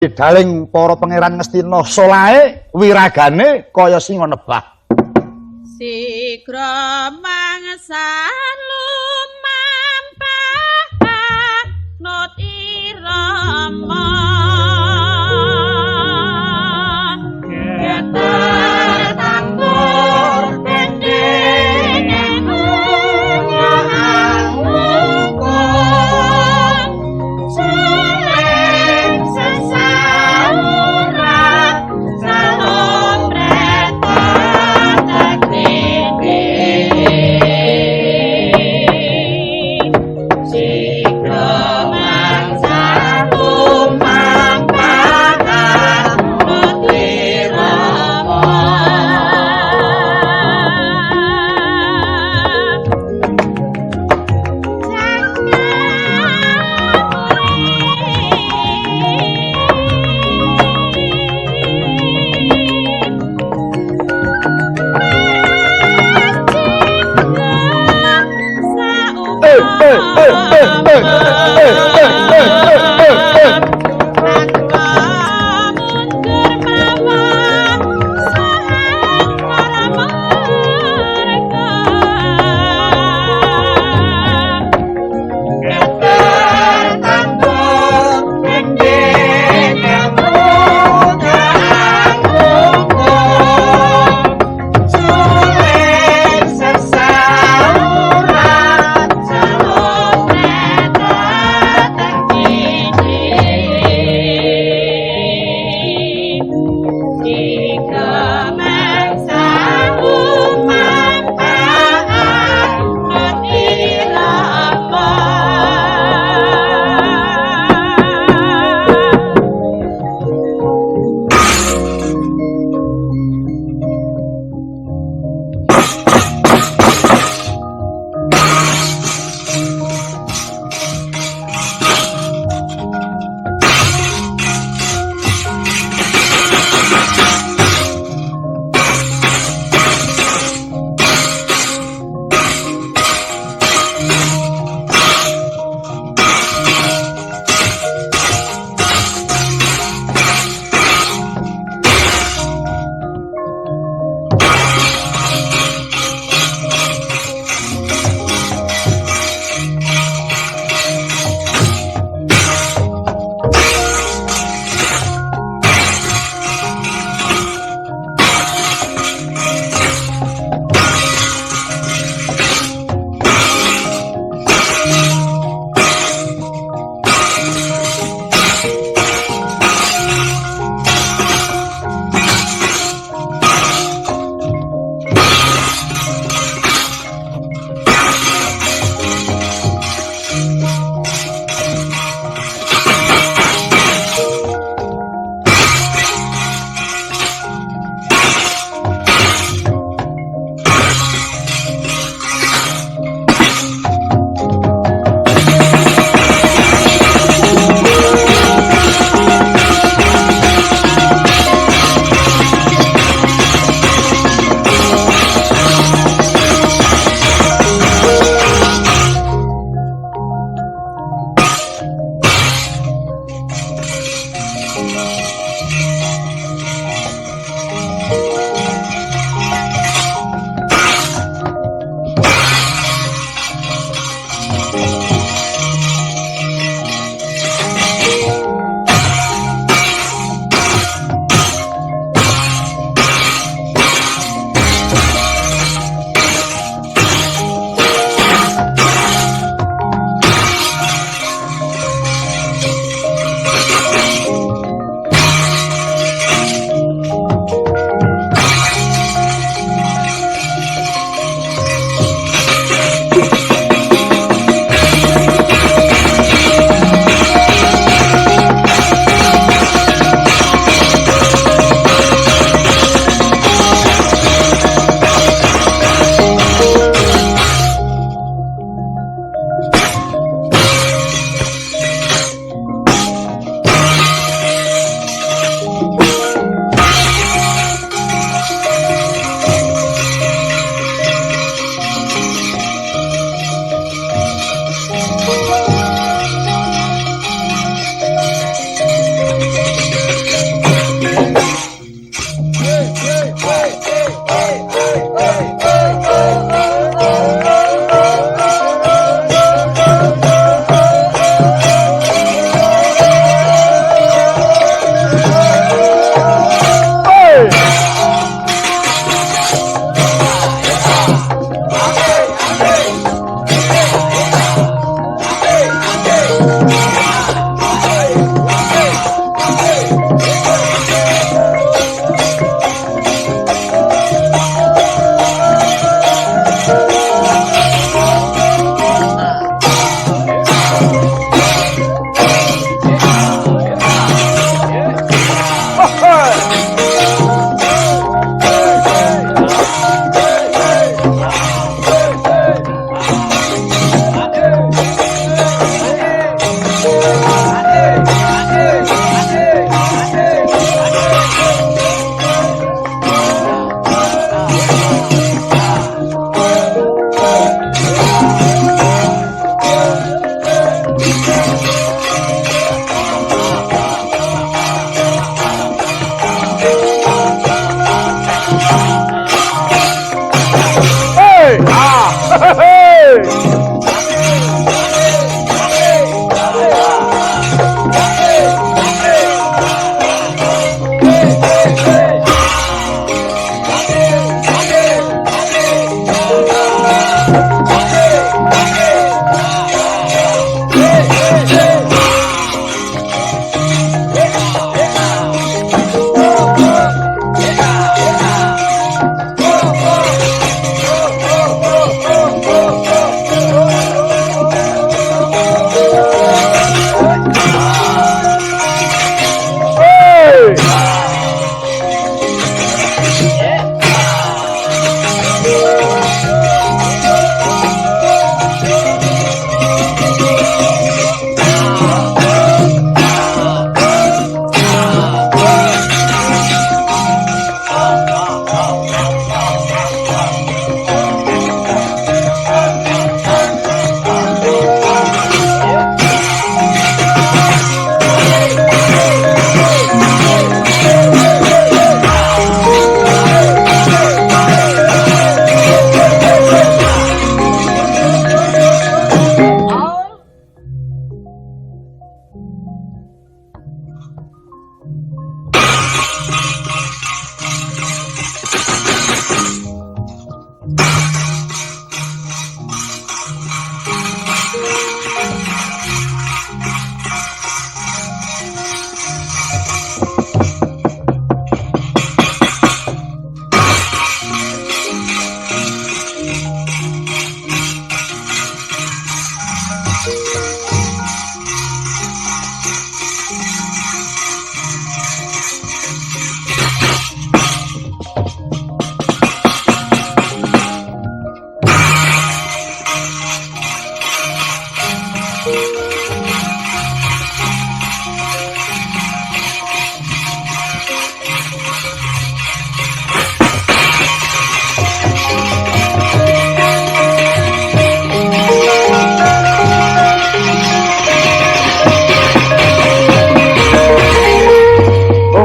Daling para pangeran Ngastina solahe wiragane kaya singa nebah. Sigra mangsan lumampah nut irama keter tambur dendeng nyang hukum suling sesauran salon reta tekniki sigra mangsa lumampah nut irama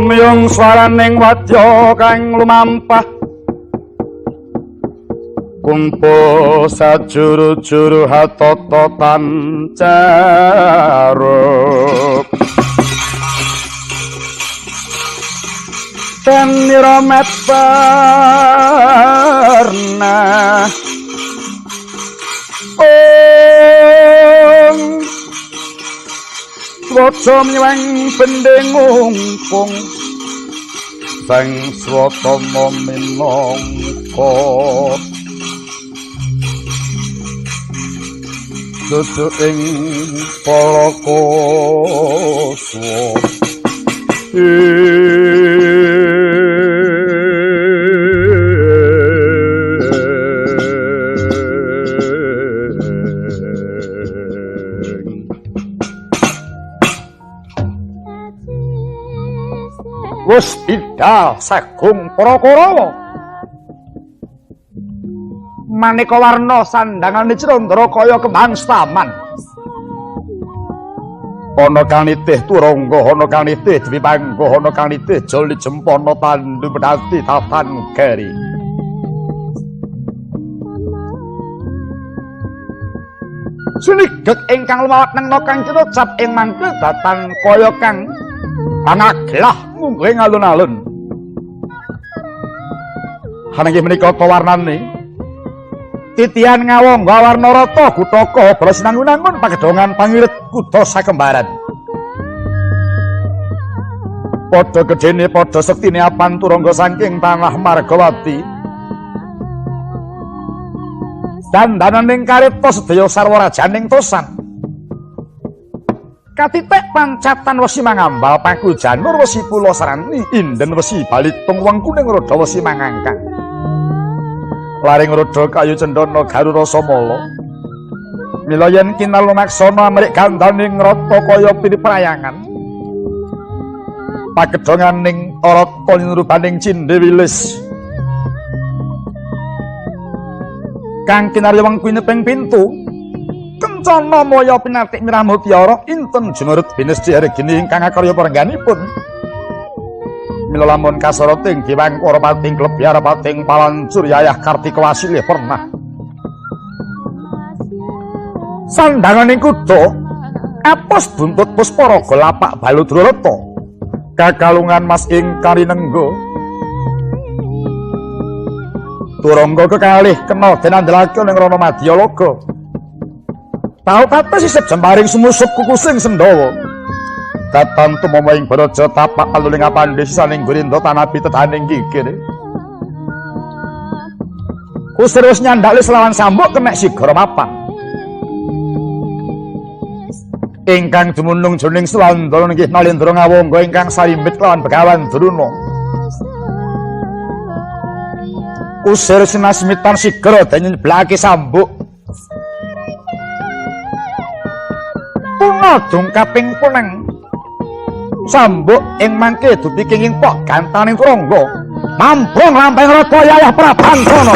Sumyung swaraning wadya kang lumampah kumpuh sajuru-juru hatata tancaruk dan niramet warna swata nyuweng bending ngungkung sang swata minangka dudu ing palakaswa wis bidal sagung para Kurawa maneka warna sandhangane Crandra kaya kembang staman ana kang nitih turangga ana kang nitih Dewi Pangga ana kang nitih Joli Jempana Tandu Pedhati Tatan Gari Sunigek ingkang lumawat nengna kang cirocap ing mangke datan kaya kang pangaglah mungging alun-alun. Hanengih menika kawarnane titian ngawangga warna rata Gutaka bala sinangun-angun pagedhongan pangirit kuda sakembaran. Padha gedhene padha sektine apan turangga saking tanah Margawati. Dandananing kareta sedaya sarwa rajaning tosan. Katitik pancatan wesi mangambal paku janur wesi pulo sarani inden wesi balitung wengkuning roda wesi mangangkang laring roda kayu cendana garu rasa mala mila yen kinal lumaksana mrik gandaning rata kaya piniprayangan pagedhonganing arata nirupaning cindhe wilis kang kinarya wengkune ping pintu kencana moya pinatik mirah mutiara inten jumurut binesti regini ingkang akarya parengganipun mila lamun kasarating Diwangkara pating klebyar pating palancur yayah Kartika wasilih pernah sandhanganing kuda apos buntut Pusparaga lapak Baludrarata kakalungan mas ing karinengga turangga kekalih kena dinandhelake ning Rana Madyalaga tau kata sisip jembaring sumusup kukusing Sendawa datan tumamaing baraja tapak aluling apandhe sisaning Gorinda tanapi tetaning gigir kusir wis nyandhali selawan sambuk kenek sigara mapan ingkang dumunung jroning Sulandara nggih Nalendra Ngawangga ingkang sarimbit lawan Begawan Druna kusir sinasmitan sigara denyeblake sambuk Punadung kaping puneng sambuk ing mangke dupi kenging pok gantaning turangga mampung lampahing rata yayah Prabangkana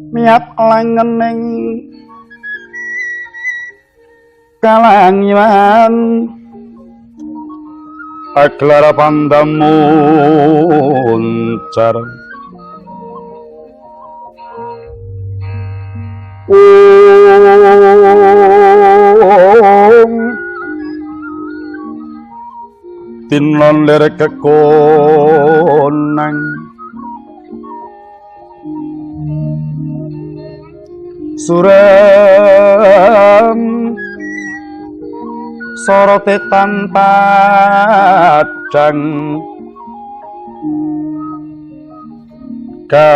miat langening kalangiman aglara pandamuncar tinlon lir kekonang suram sorote tanpa padang ka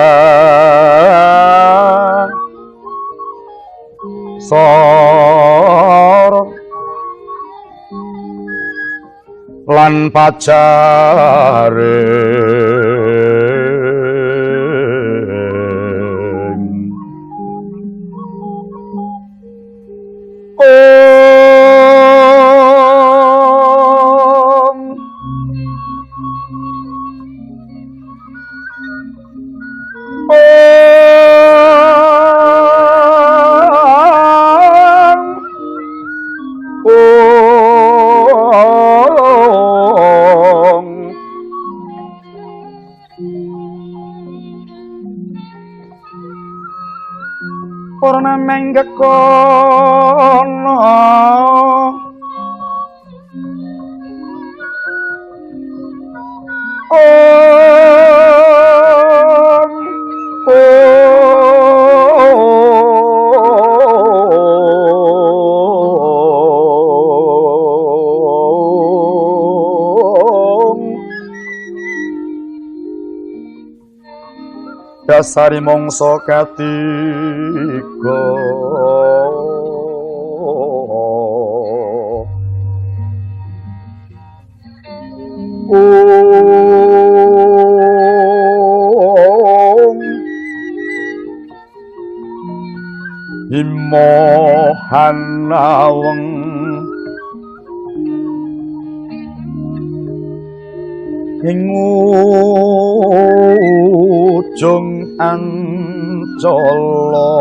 sor lan pacare Purna menggekono dasari mongso katiga Himohanaweng ing ujung ancala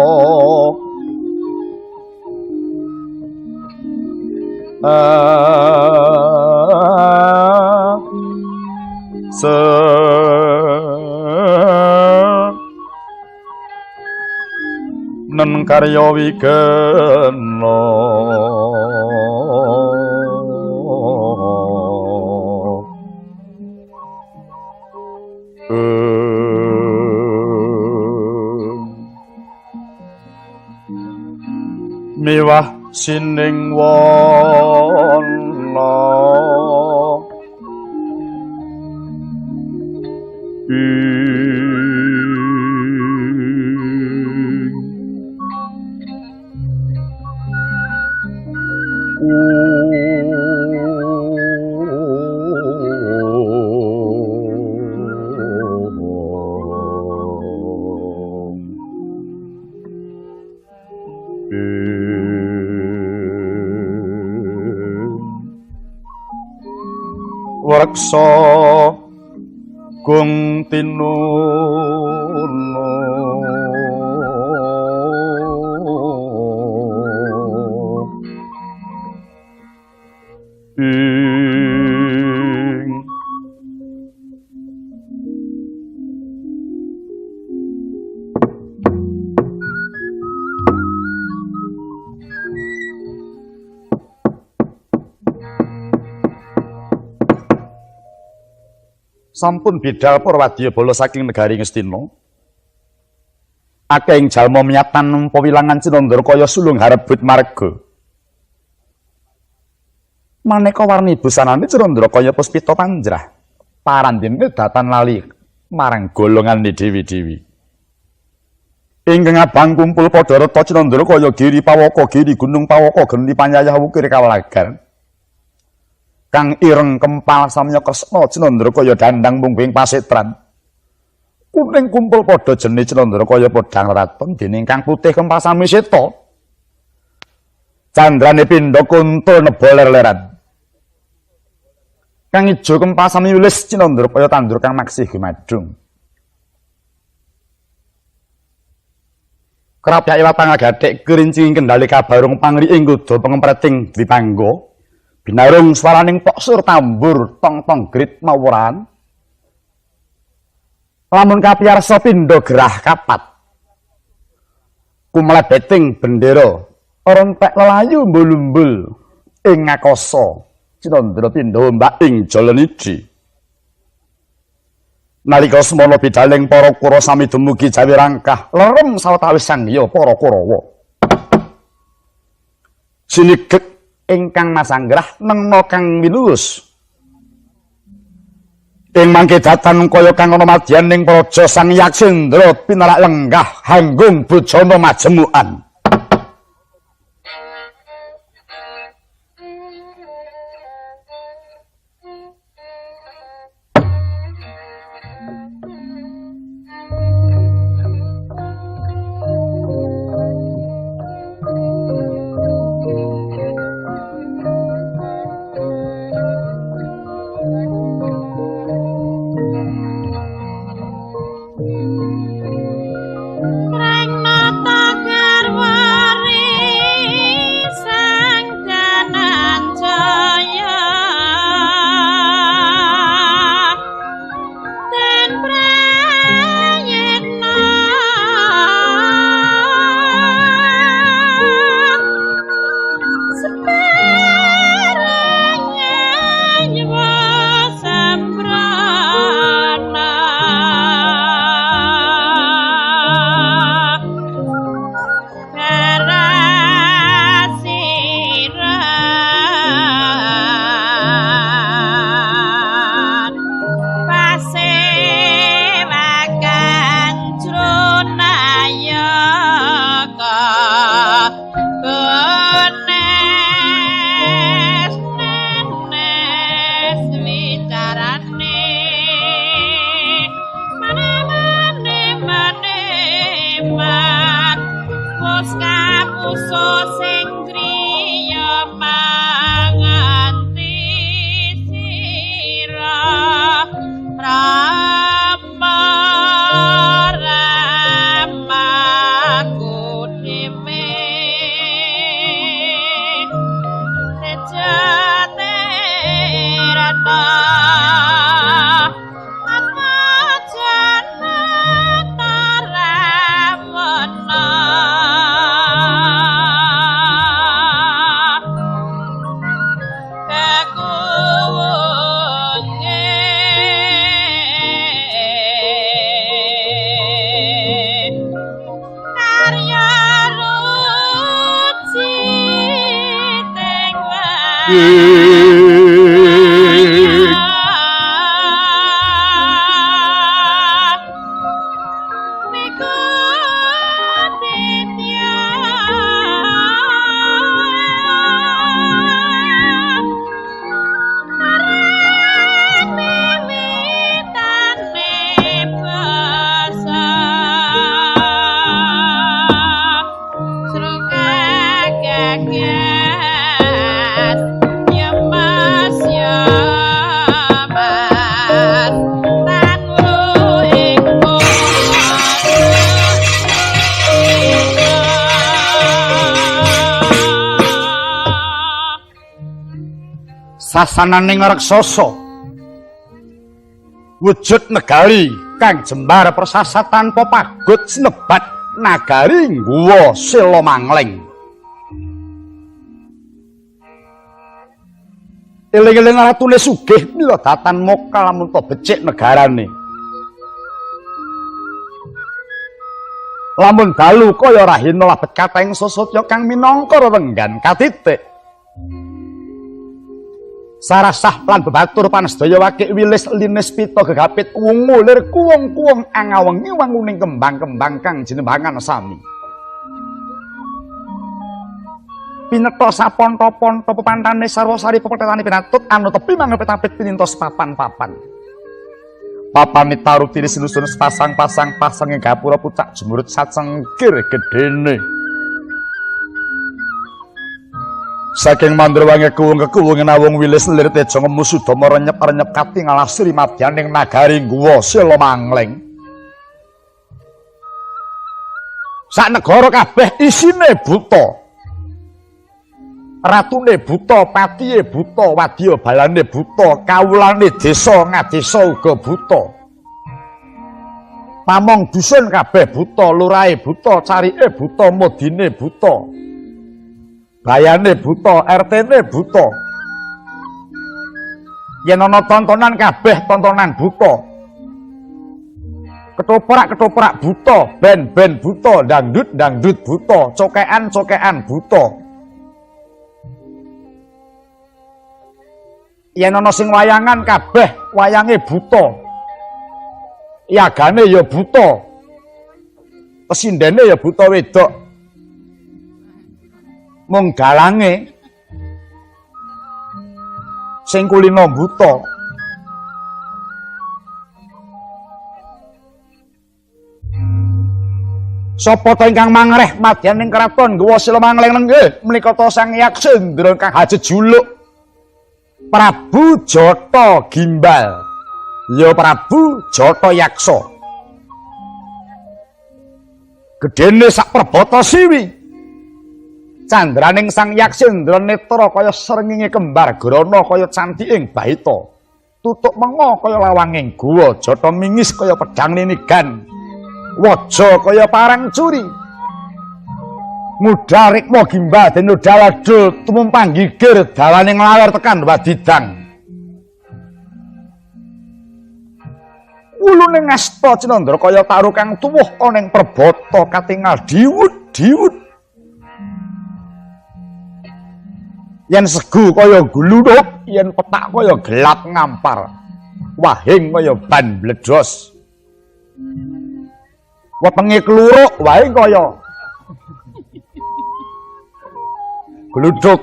nen karya wigena miwah sining wana Waraksa gung tinuno sampun bidal Purwadya Bala saking negari Ngastina. Akeh ing jalma miyatan nampa wilangan Cinandra kaya sulung harebut marga. Maneka warni busanane Cinandra kaya puspita panjrah. Parandene datan lali marang golongan dewi-dewi. Ingkang abang kumpul padha reta Cinandra kaya Giri Pawaka, Giri Gunung Pawaka, Geni Panyayah Wukir Kawalagan. Kang ireng kempal samya kresna Cinandra kaya dandang mungging pasetran. Kuning kumpul padha jene Cinandra kaya podhang raton dening kang putih kempal sami seta. Candrane pindha kuntul neba ler-leran. Kang ijo kempal sami wilis Cinandra kaya tandur kang maksih gumadung. Kerap yai watang agathik kerincing kendali kabarung pangri ing kuda pengempreting dipanggo. Binarung swaraning poksur tambur tong-tong grit mawuran. Lamun kapiyarsa pindha gerah kapat. Kumlebeting bendera rontek lelayu mbul-mbul ing ngakasa Cinandra pindha mbak ing Jalanidi. Nalika semana bidaling para kura sami dumugi Jawi Rangkah, lerem sawetawis sangya para Kurawa. Sinigek ingkang masanggrah nengna kang minulus. Ing mangke datan kaya kang ana madyan ning praja Sang Yaksendra pinarak lenggah hanggung bujana majemukan. Sasananing raksasa wujud negari kang jembar persasa tanpa pagut sinebat nagari Guwa Silomangling. Eling-eling ratune sugih mila datan moka lamun to becik negarane. Lamun dalu kaya rahina labet kateng sosotya kang minangka rerenggan katitik. Sarasah lan bebatur panasdaya wakik wilis linis pita gegapit wungu lir kuwung-kuwung angawengi wanguning kembang-kembang kang jinembangan sami. Pinetha saponta-ponta pepantane sarwa-sari pepetane pinatut anu tepi mangepet-apit pinintos papan-papan. Papane tarutine sinusun sepasang-pasang pasange gapura pucak jemurut sacengkir gedene. Saking mandrewange kuwung-kuwung nawung wilis lir teja ngemu sudama renyep-renyep katingal asri madyaning nagari Guwa Silomangling. sak negara kabeh isine buta. Ratune buta, patihe buta, wadya balane buta, kawulane desa ngadesa uga buta. Pamong dusun kabeh buta, lurahe buta, carike buta, modine buta. Bayane buta, RT-ne buta. Yen ana tontonan kabeh tontonan buta. Ketoprak-ketoprak buta, ben-ben buta, dangdut-dangdut buta, cokean-cokean buta. Yen ana sing wayangan kabeh wayange buta. Yagane ya buta. Pesindene ya buta wedok. Mung galange sing kulina buta. Sapa ta ingkang mangreh madyaning kraton Gawa Sila Mangleng nggih menika ta Sang Yaksendra kang hajejuluk Prabu Jata Gimbal. Ya Prabu Jata Yaksa. Gedene sak Prabata Siwi. Candraning Sang Yaksendra netra kaya srengenge kembar grana kaya cantiking baita. Tutuk menga kaya lawanging guwa, jata mingis kaya pedhang ninigan. Waja kaya parang curi. Mudhal rikma gimbal dene daladul tumumpang gigir dawane nglawer tekan wadidang. Ulune ngasta Cinandra kaya taruh kang tuwuh ana ing perbata katingal diwut-diwut. Yen segu kaya gluduk, yen petak kaya gelap ngampar. Wahing kaya ban bledhos. Wetenge kluruk wae kaya gluduk.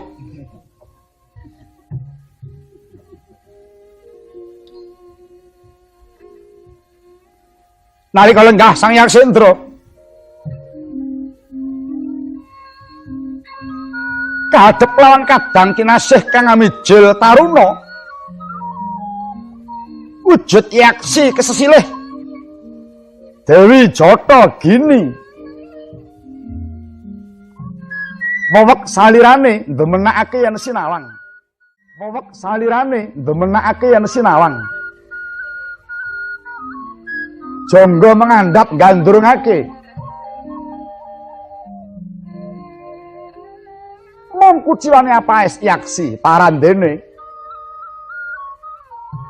Nalika lenggah Sang Yaksendra kahadep lawan kadang kinasih kang amijil taruna, wujud yaksi kesesilih Dewi Jata Gini. Mowek salirane ndemenakake yen sinawang. Mowek salirane ndemenakake yen sinawang. Jangga mengandhap gandrungake. Mung kuciwane apaes yaksi parandene.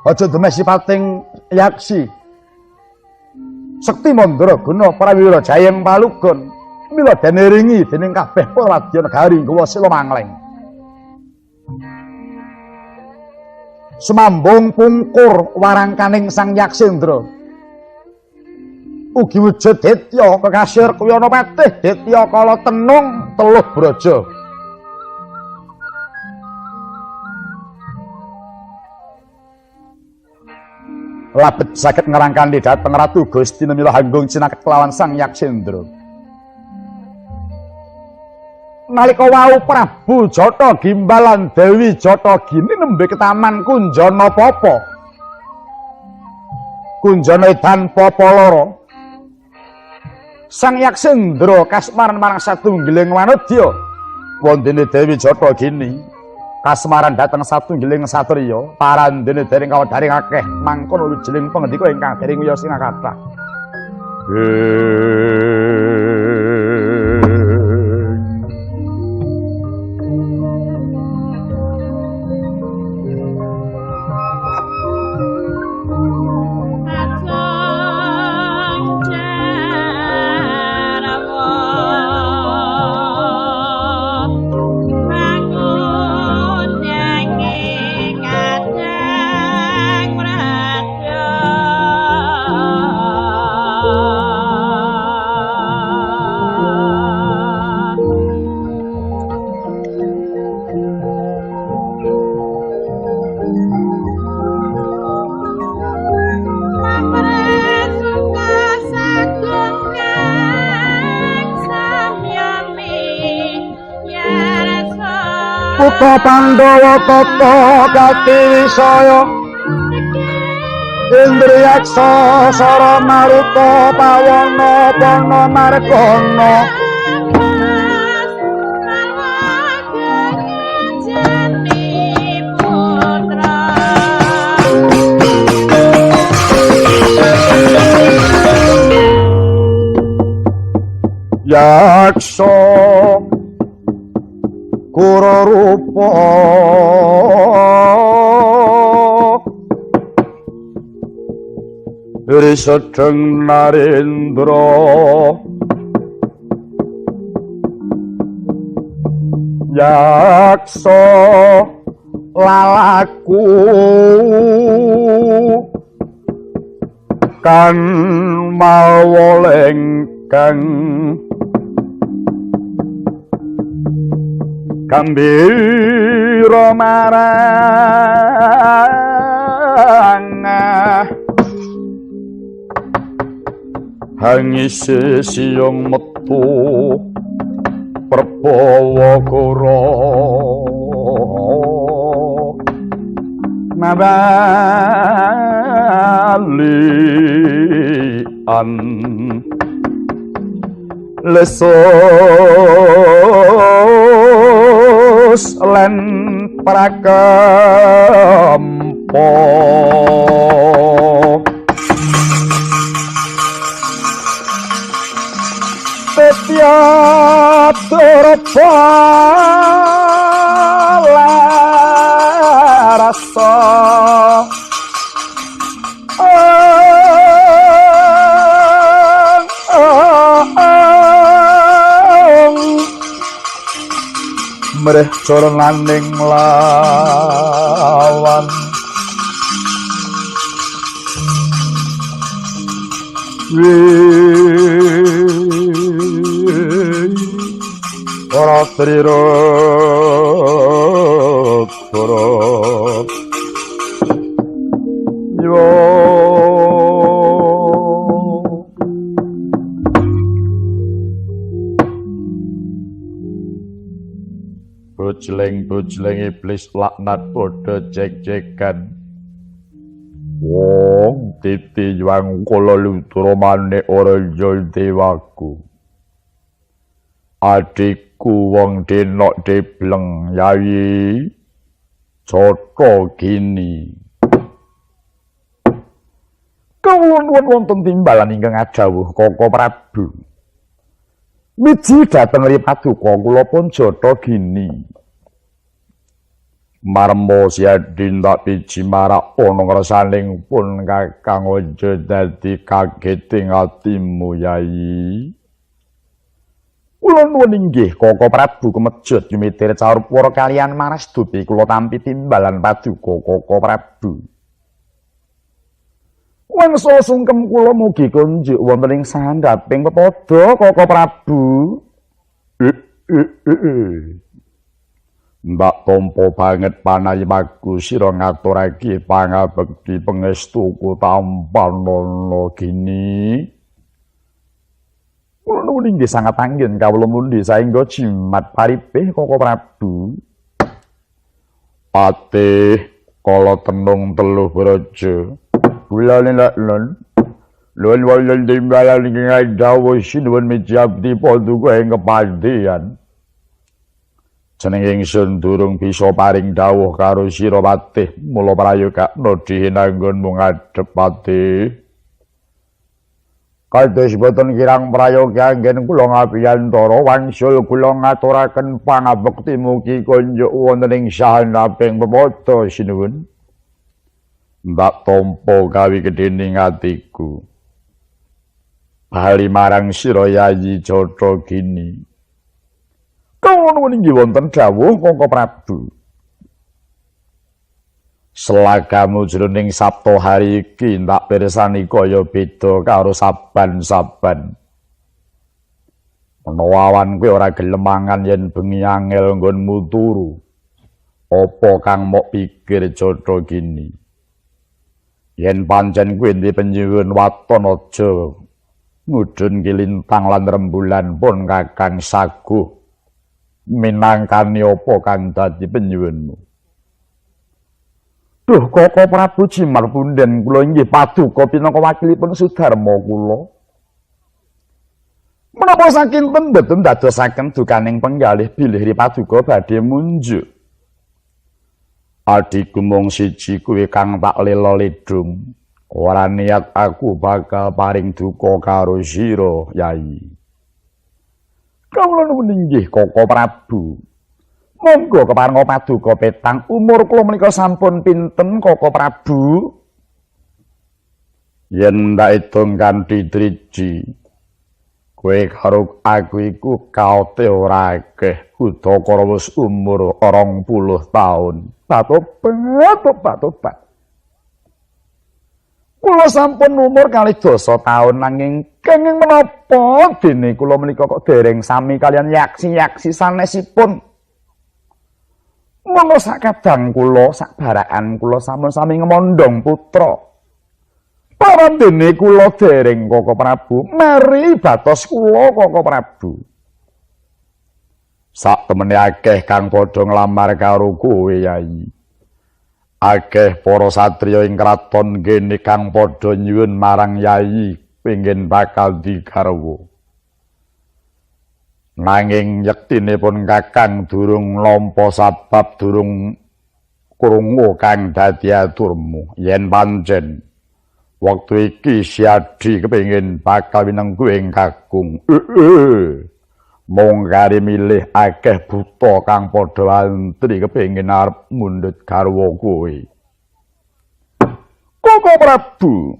Aja demes sipating yaksi. Sekti Mandra guna prawira jayeng palugon. Mila dene ringi dening kabeh para wadya negari Gawa Sila Mangleng. Sumambung pungkur warangkaning Sang Yaksendra. Ugi wujud Detya kekasih Kuyana Patih, Detya Kala Tenung Teluh Braja. Labet saged ngerangkani dhateng Ratu Gusti Mila Hanggung cinaket kelawan Sang Yaksendra. Nalika wau Prabu Jata Gimbal lan Dewi Jata Gini nembe ke taman Kunjana Papa. Kunjana edan papa loro. Sang Yaksendra kasmaran marang satunggiling wanodya. Wondene Dewi Jata Gini kasmaran dhateng satunggiling satriya parandene dereng kawadaring akeh mangkono wijiling pangendika ingkang dereng wiya sing kathah. Putra Pandhawa tata Katiwisaya Indriyaksa Sara Maruta Pawana Pana Margana Yaksa Kurarupa Risedeng Narendra Yaksa lalaku kan mawolengkang gambira marang hangis siyong metu Prabawa Kura nabalian lesus lan prakampa Setya turpa larasa mereh coronaning lawan ora triro yo bojleng iblis laknat padha jek-jekan wong titi wang kala lutura manik ora njol dewaku adikku wong denok debleng yayi Jata Gini kawon wonten timbalan ingkang adhawuh Kaka Prabu miji dhateng Paduka kula pun Jata Gini marmo siadin tak piji marak ana ngrasaning pun Kakang aja dadi kageting atimu Yayi. Kula nuwun inggih Kaka Prabu kemejut yumitir carupara kaliyan maras dupi kula tampi timbalan Paduka Kaka Prabu. Wangsa sungkem kula mugi kunjuk wonten ing sandhaping pepada Kaka Prabu. Mbak tompo banget panayimaku sira ngaturake pangabekti pangestuku tampanono Gini. Kula nuwun inggih sangat anggen kawula mundi saengga jimat paripih Kaka Prabu. Patih kala tenung teluh braja. Kula lelakon lun wonten timbalan ingkang dawuh sinuwun miji abdi paduka ing kepandian. Jeneng ingsun durung bisa paring dawuh karo sira Patih, mula prayogakna dihinanggonmu ngadhep Patih. Kados boten kirang prayoga anggen kula ngabiyantara wangsul kula ngaturaken pangabekti mugi kunjuk wonten ing sandhaping pepada sinuwun. Mbak tampa gawi gedhening atiku. Bali marang sira Yayi Jata Gini. Kawula nuwun inggih wonten dawuh Kaka Prabu. Selagamu jroning Sabtu hari iki tak pirsani kaya beda karo saban-saban. Menawan kowe ora gelem mangan yen bengi angel nggonmu turu. Apa kang mok pikir Jata Gini? Yen pancen kowe duwe penyuwun waton aja ngudhun kilintang lan rembulan pun Kakang saguh minangkani apa kang dadi penyuwunmu. Duh Koko Prabu Jimar punden kula inggih paduka pinangka wakilipun Sudarma kula. Menapa saking mboten dadosaken dukaning penggalih bilih paduka badhe munjuk. Adhiku mung siji kuwi kang tak lela ledung. Ora niat aku bakal paring duka karo sira, Yai. Kawula nuwun inggih Koko Prabu. Monggo keparenga paduka petang umur kula menika sampun pinten Koko Prabu? Yen ndak itung kanthi driji kowe karo aku iku kaote ora akeh udakara wis umur 20 taun. Tobat. Kula sampun umur kalih dosa taun nanging kenging menapa dene kula menika kok dereng sami kalian yaksi-yaksi sanesipun. Mula sakadang kula sakbarakan kula sampun sami ngemondong putra. Parandene kula dereng Koko Prabu, mari batos kula Koko Prabu. Sak temene akeh kang padha nglamar karo kowe, Yai. Akeh para satriya ing kraton kene kang padha nyuwun marang Yai pengin bakal digarwa. Nanging yektinipun Kakang durung nampa sabab durung krungu kang dadi aturmu. Yen pancen wektu iki Siadi kepengin bakal winengku ing kakung. Mung kari milih akeh buta kang padha antri kepengin arep mundhut garwa kowe. Koko Prabu,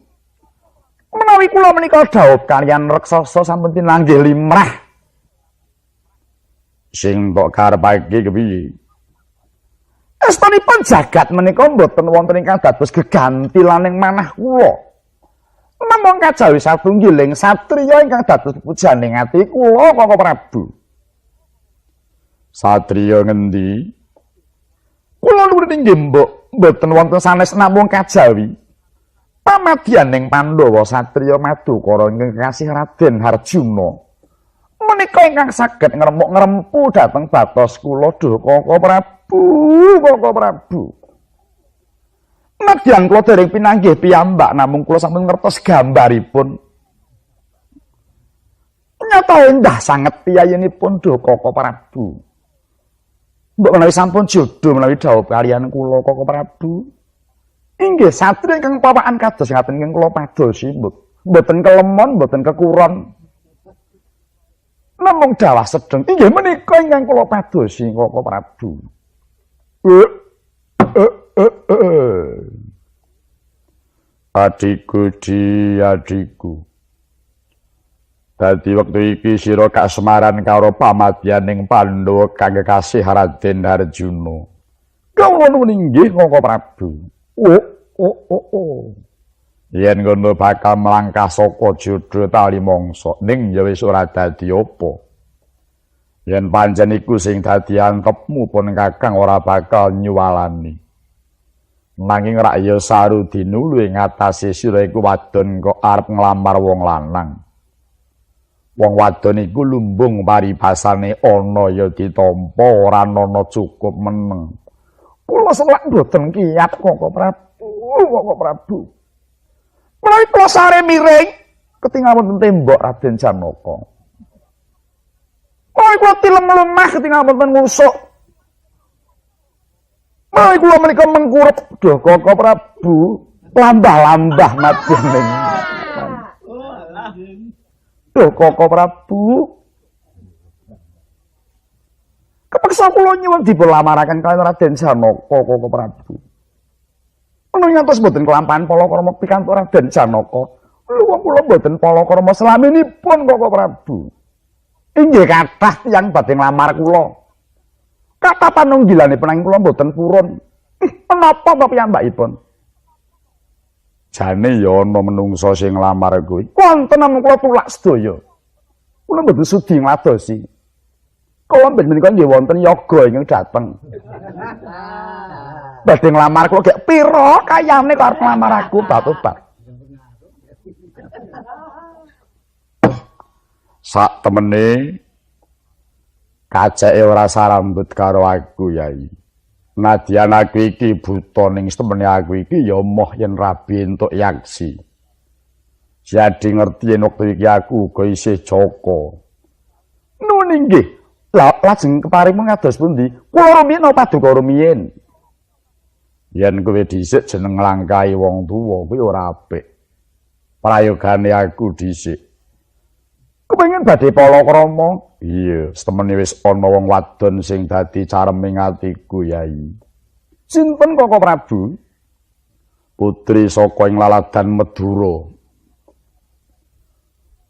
menawi kula menika dawuh kaliyan raksasa sampun pinanggih limrah. Sing tok karepake kepiye? Estanipun jagat menika mboten wonten ingkang dados gegantilaning manah kula. Namung kajawi satunggiling satriya ingkang dados pujaning ati kula Koko Prabu. Satriya ngendi? Kula nuwun inggih mboten wonten sanes namung kajawi pamadyaning Pandhawa satriya Madukara ingkang kasih Raden Harjuna. Menika ingkang saged ngremuk-ngrempu dhateng batos kula duh Koko Prabu. Nadyan kula dereng pinanggih piyambak namung kula sampun ngertos gambaripun. Nyata endah sanget piyayinipun duh Koko Prabu. Mbok menawi sampun jodoh menawi dawuh kaliyan kula Koko Prabu. Inggih satri ingkang pawakan kados ngaten ingkang kula padosi mboten kelemon, mboten kekuron. Namung dawah sedeng inggih menika ingkang kula padosi Koko Prabu. Adhiku. Dadi wektu iki sira kasemaran karo pamadyaning Pandhawa kang kekasih Raden Harjuna. Kawula nuwun inggih Koko Prabu. Yen ngono bakal melangkah saka jodho tali mangsa ning ya wis ora dadi apa. Yen pancen iku sing dadi antepmu pun Kakang ora bakal nyuwalani. Nanging rak ya saru dinuluhe ngatasi sira iku wadon kok arep nglamar wong lanang. Wong wadon iku lumbung paribasane ana ya ditampa ora ana cukup meneng. Kula selak mboten kiyat Koko Prabu. Menawi kula sare miring ketingal wonten tembok Raden Janaka. Menawi kula tilem lemah ketingal wonten ngusuk. Menawi kula menika mengkurep duh Koko Prabu lambah-lambah madyaning. Duh Koko Prabu. Kepeksa kula nyuwun dipun lamaraken kaliyan Raden Janaka Koko Prabu. Menawi ngantos boten kelampahan palakrama pikantuk Raden Janaka, wong kula boten palakrama selaminipun Koko Prabu. Inggih kathah tiyang badhe nglamar kula. Kathah panunggilanipun nanging kula boten purun. Menapa kok piyambakipun? Jane ya ana menungsa sing nglamar kuwi. Wonten namung kula tulak sedaya. Kula mboten sudi ngladosi. Kula mboten menika nggih wonten yoga ingkang dateng. Badhe nglamar kula gek pira kayane kok arep nglamar aku tobat. Sak temene kaceke ora sarambut karo aku, Yai. Nadyan aku iki buta ning temene aku iki ya moh yen rabi entuk yaksi. Jadi ngerti yen wektu iki aku uga isih Joko. Nuwun inggih. Lajeng keparing ngados pundi? Kula rumiyin apa paduka rumiyin? Yen kowe dhisik jeneng nglangkahi wong tuwa kuwi ora apik. Prayogane aku dhisik. Kepengin badhe palakrama? Iya, semene wis ana wong wadon sing dadi careming atiku, Yai. Sinten Koko Prabu? Putri saka ing laladan Madura.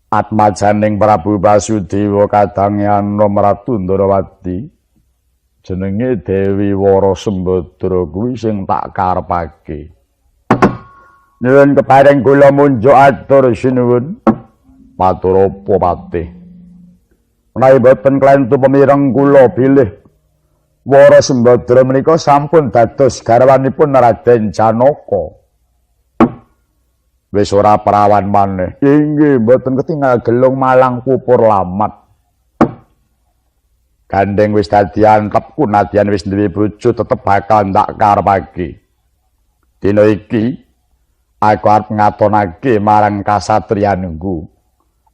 Atmajaning Prabu Basudewa kadang Yana Ratu Ndarawati. Jenenge Dewi Wara Sembadra kuwi sing tak karepake. Nyuwun kepareng kula munjuk atur sinuwun. Paturapa patih. Menawi boten klentu pemireng kula bilih Wara Sembadra menika sampun dados garwanipun Raden Janaka. Wis ora perawan maneh. Inggih boten ketingal gelung malang pupur lamat. Gandeng wis dadi antepku nadyan wis duwe bojo tetep bakal tak karepake. Dina iki aku arep ngatonake marang kasatriyanku.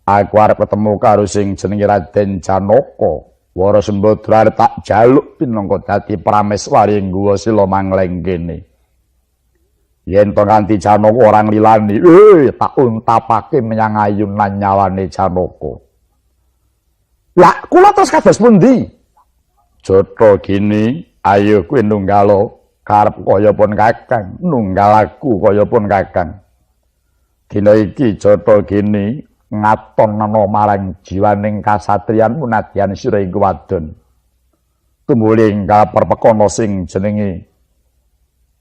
Aku arep ketemu karo sing jenenge Raden Janaka. Wara Sembadra tak jaluk pinangka dadi prameswari Guwa Sila Mangleng kene. Yen to nganti Janaka ora nglilani, tak untapake menyang ayunan nyawane Janaka. Lah kula terus kados pundi? Jotho gini, ayo kuwi nunggalo karep kaya pun Kakang, nunggal aku kaya pun Kakang. Dina iki Jotho gini ngatonana marang jiwaning kasatriyan munadyan sira ing wadon. Tumuling kaperpekana sing jenenge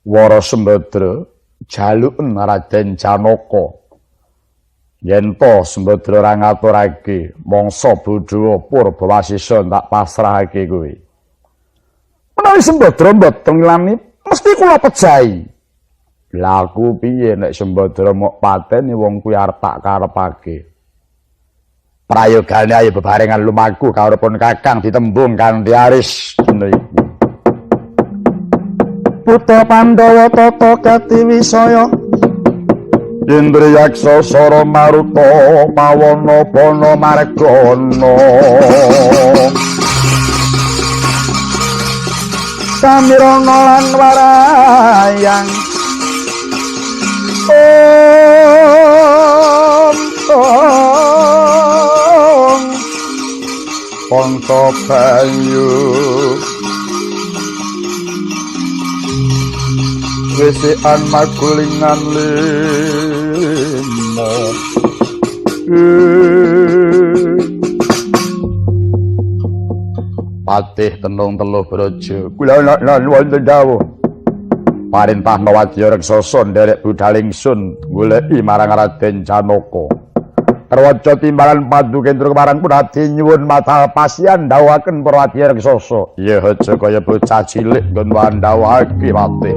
Wara Sembadra jaluken Raden Janaka. Yen to Sembadra ora ngaturake mangsa Bathara Purbawasisa tak pasrahake kowe. Menawi Sembadra mboten ngilani mesti kula pejahi. Lah aku piye nek Sembadra mok pateni wong kuwi arep tak karepake. Prayogane ayo bebarengan lumaku kawruhipun Kakang ditembung kanthi aris dina iki. Putra Pandhawa tata gati wisaya Indriyaksa Sara Maruta Pawana Bana Margana Samirana lan warayang Ponto banyu wisikan magulingan limo Patih Tenung Teluh Braja kula lan wonten dawuh parintah Wadya Raksasa nderek budhaling sun goleki marang Raden Janaka Terwaca timbalan Padukendra kemarang Punadi nyuwun matal pasian dawuhaken para Wadya Raksasa ya aja kaya bocah cilik nggon wandhawake patih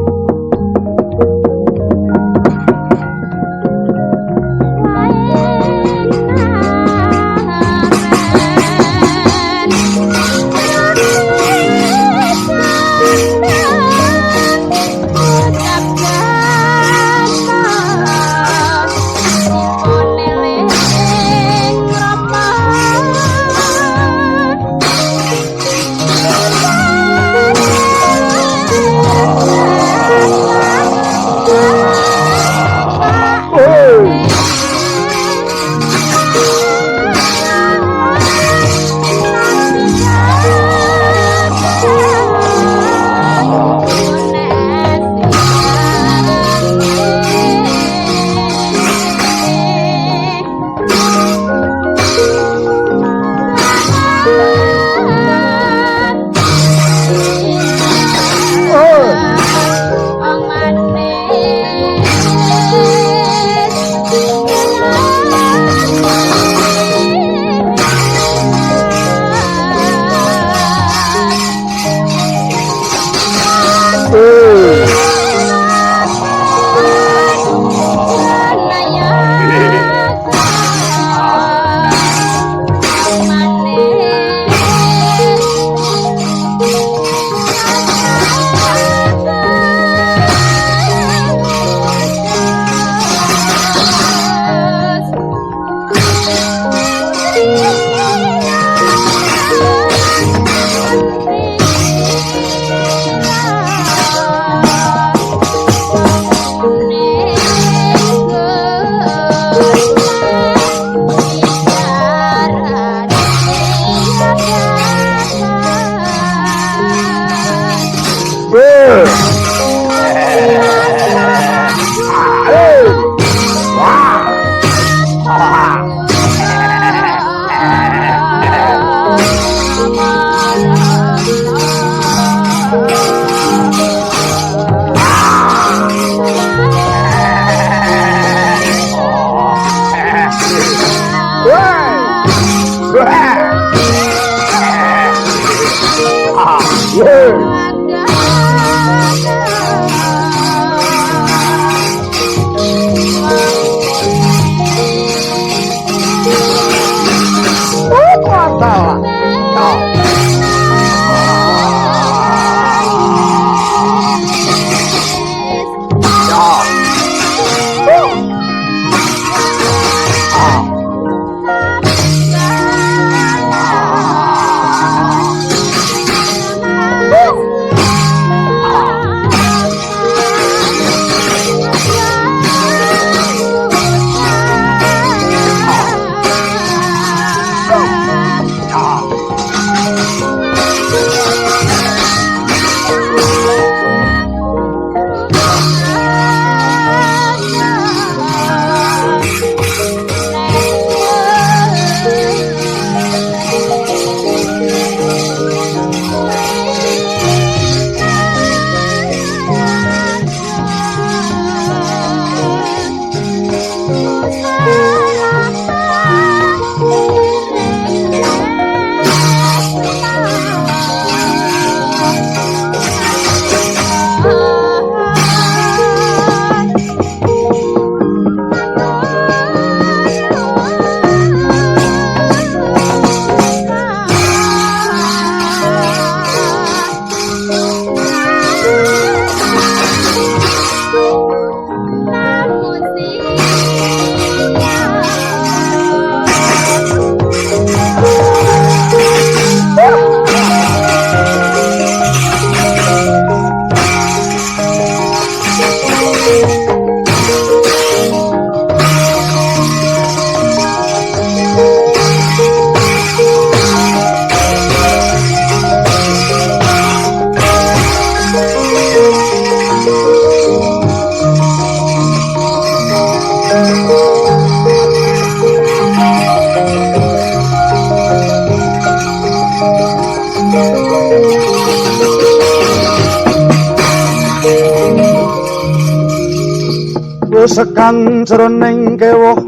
Sekan jroning kewuh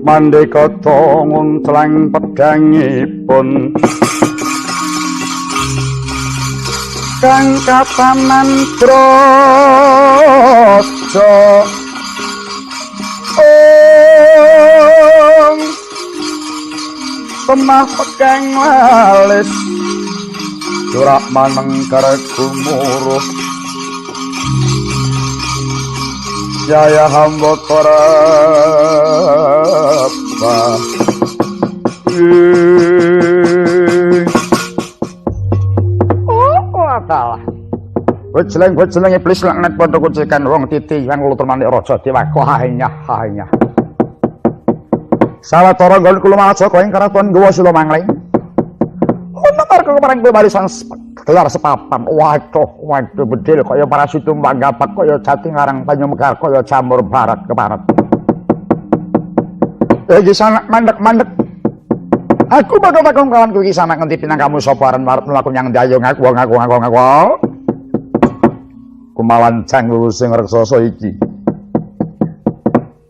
mandekata nguntlang pedangipun kang kataman drojo temah pegang lalis durak maneng karek gumuruh Jaya hamba korapa adalah Wejleng iblis laknat padha kucikan wong titi yang lutur manik raja dewaka hainya sawetara nggon kula malajaga ing karaton Gawa Sula Mangling ana marga kemareng kowe barisan gelar sepapan waduh bedil kaya parasitum manggapak kaya jati ngarang banyu mekar kaya jamur barat keparat iki sanak mandek aku bakal takon kawan kowe iki sanak ngendi pinang kamu sapa aran marep mlaku nyang ndayo ngaku kumawan janggu sing raksasa iki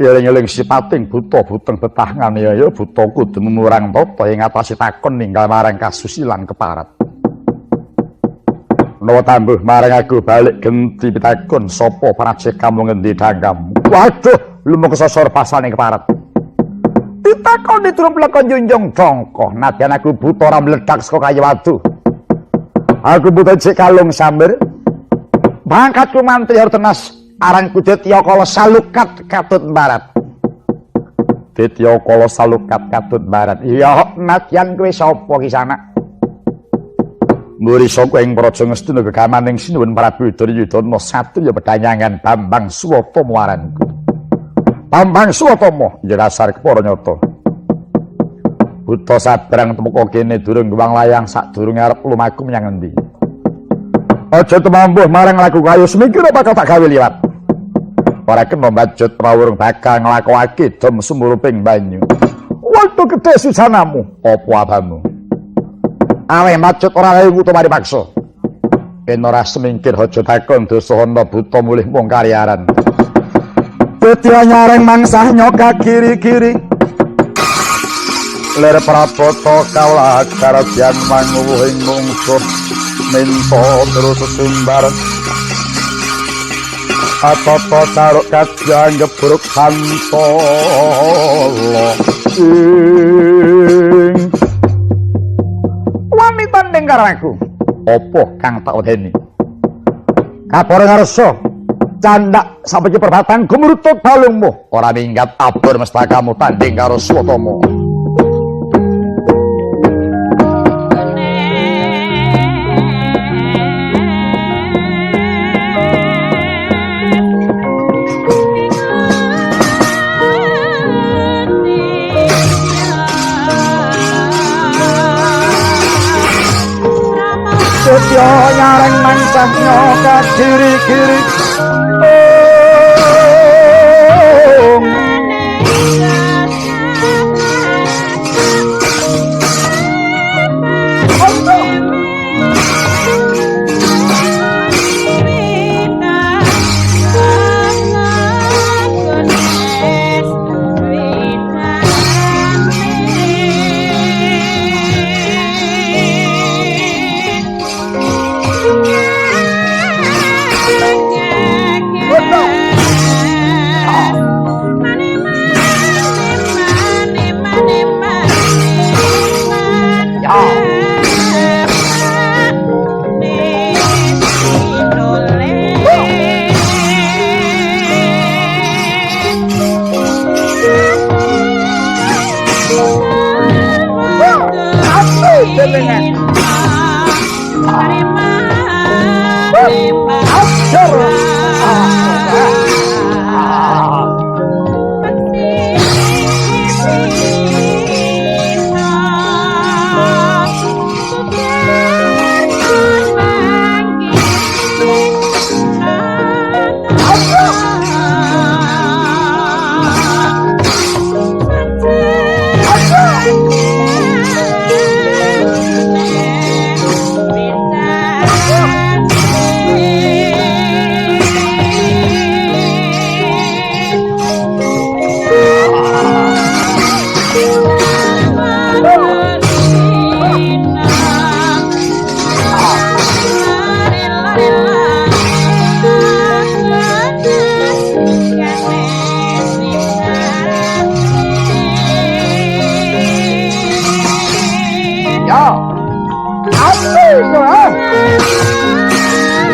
eling-eling sipating buta-buteng betah ngane ya buta kudu murang tata ing atase takon ninggal marang kasusilan keparat menawa tambuh marang aku balik genti pitakon sapa prajek kamu ngendi dangam waduh lumu kesosor pasane keparat ditakon diturun plekon junjung dongko nadyan aku buta ora mledak saka kayu watu aku buta cek kalung samber bangkatku mantri ordenas aranku Detya Kala Salukat Katut Barat Detya Kala Salukat Katut Barat iya nadyan kowe sapa ki sanak muri saka ing praja Ngastina gegamaning sinuwun Prabu Duryudana satriya pedhanyangan Bambang Suwatama aranku Bambang Suwatama ya dasar kepara nyata buta sabrang temeka kene durung gewang layang sadurunge arep lumaku menyang endi aja temampuh marang laku kayu semikir bakal tak gawe liwat ora kena mbajut prawurung bakal nglakokake dom sumuruping banyu waktu gede susanamu apa abamu aweh macut ora lewu utawa dipaksa yen ora semingkir aja takon dosa hana buta mulih mung karyaran dadi nyareng mangsah nyoka kiri-kiri ler prapata kawula karabyan manguwuhing mungsuh minto terus sumbar Atoto taruk kajang gebruk santolo wanita ning karaku apa kang tak wedeni kapara ngarsa candak sampeyan perbatang gumrutut balungmu ora minggat abur mestakamu tanding karo Swatama Setyo nyareng mangsah nyoka kiri-kiri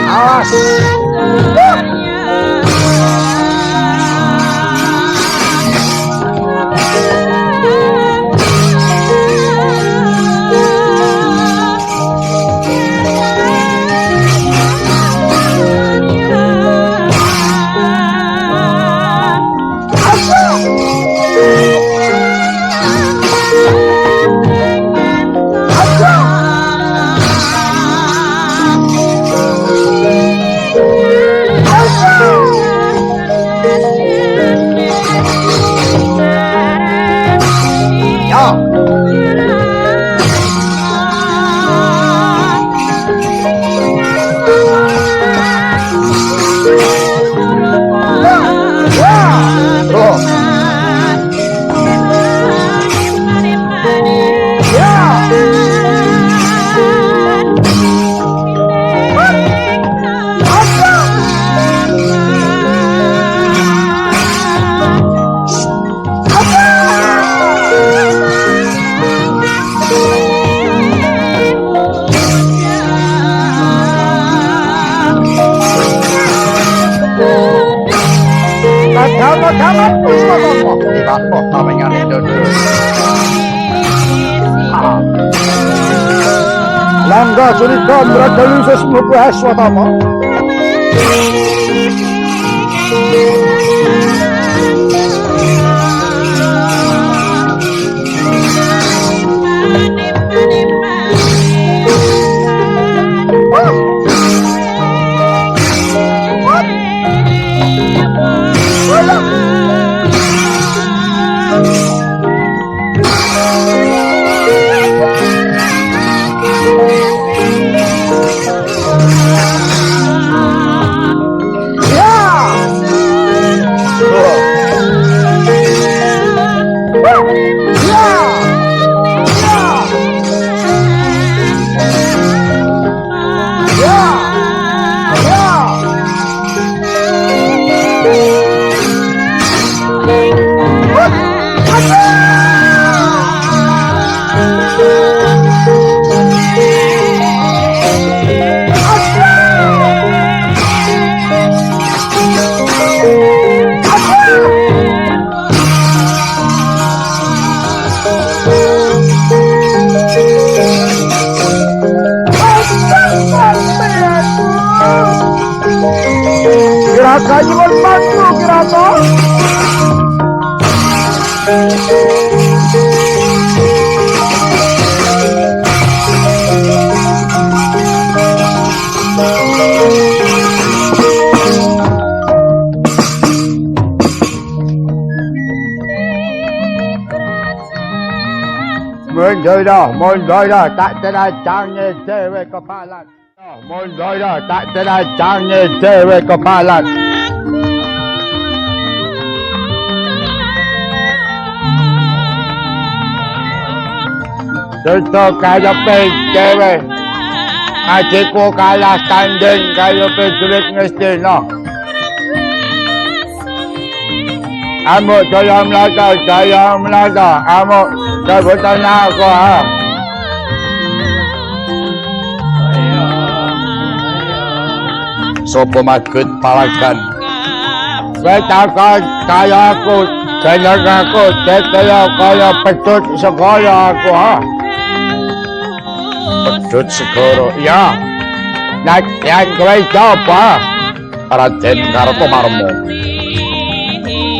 Awas. Langga surika mradalu sesmuku Aswatama. Kiraka nyuwun mantu Kiraka. Mundoida tak tena canggih dewe kepalan. Mundoida tak tena canggih dewe kepalan. Tentu kaya dewe. Adikku kalah tanding kaya penculik Ngastina. Amuk saya melata. Amuk sebutan aku ha. Sopo magut palagan. Betakon kaya aku, seneng aku, tetaya kaya pedut segala aku ha. Pedut segoro, ya. Yang kowe coba Raden Kartomarmo.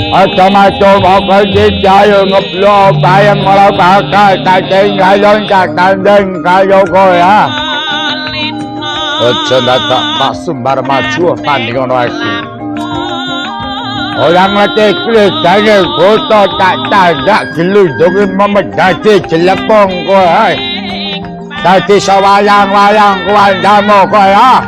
Aja macam apa dijayo ngeblo bayang ora bakal tak ngalon tak tanding kaya kowe ha. Aja tak Pak Sumbar maju tanding ngono iki. Orang mati kulit saya foto tak tandak gelundungi memedati jelepong kowe ha. Dadi sawayang-wayang kuwandamu kowe ha.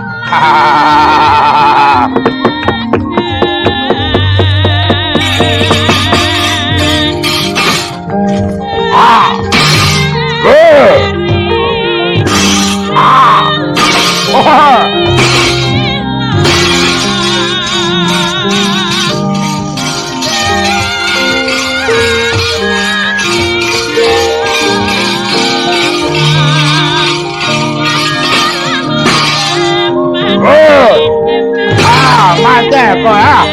mate kowe ah.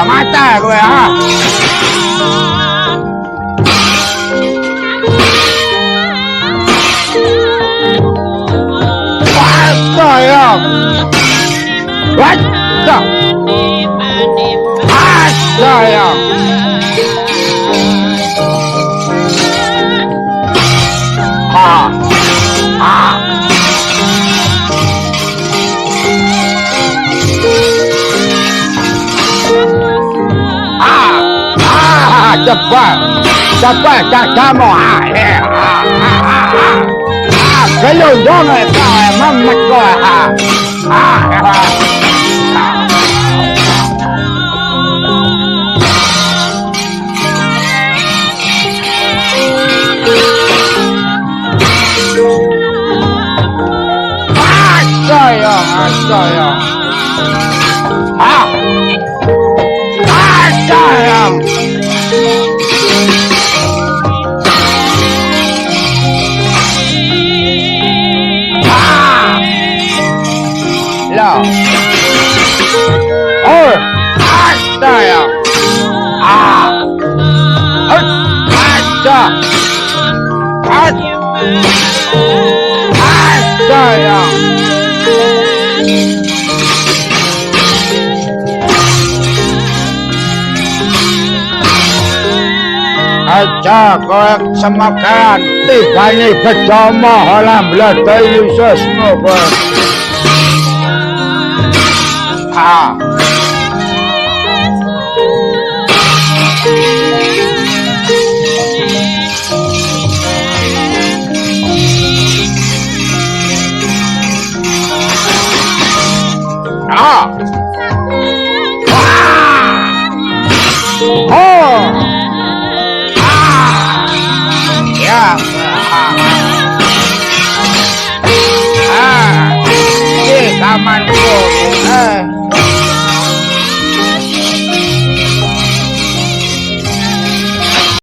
Mate kowe ah. Sayang. What? Sayang. Cepat kamu kelundung kau memek kau sayang sayang lah oh sayang sayang aja kowe semakan tibane bejo mahalam lada Yesus ngopo Tamanku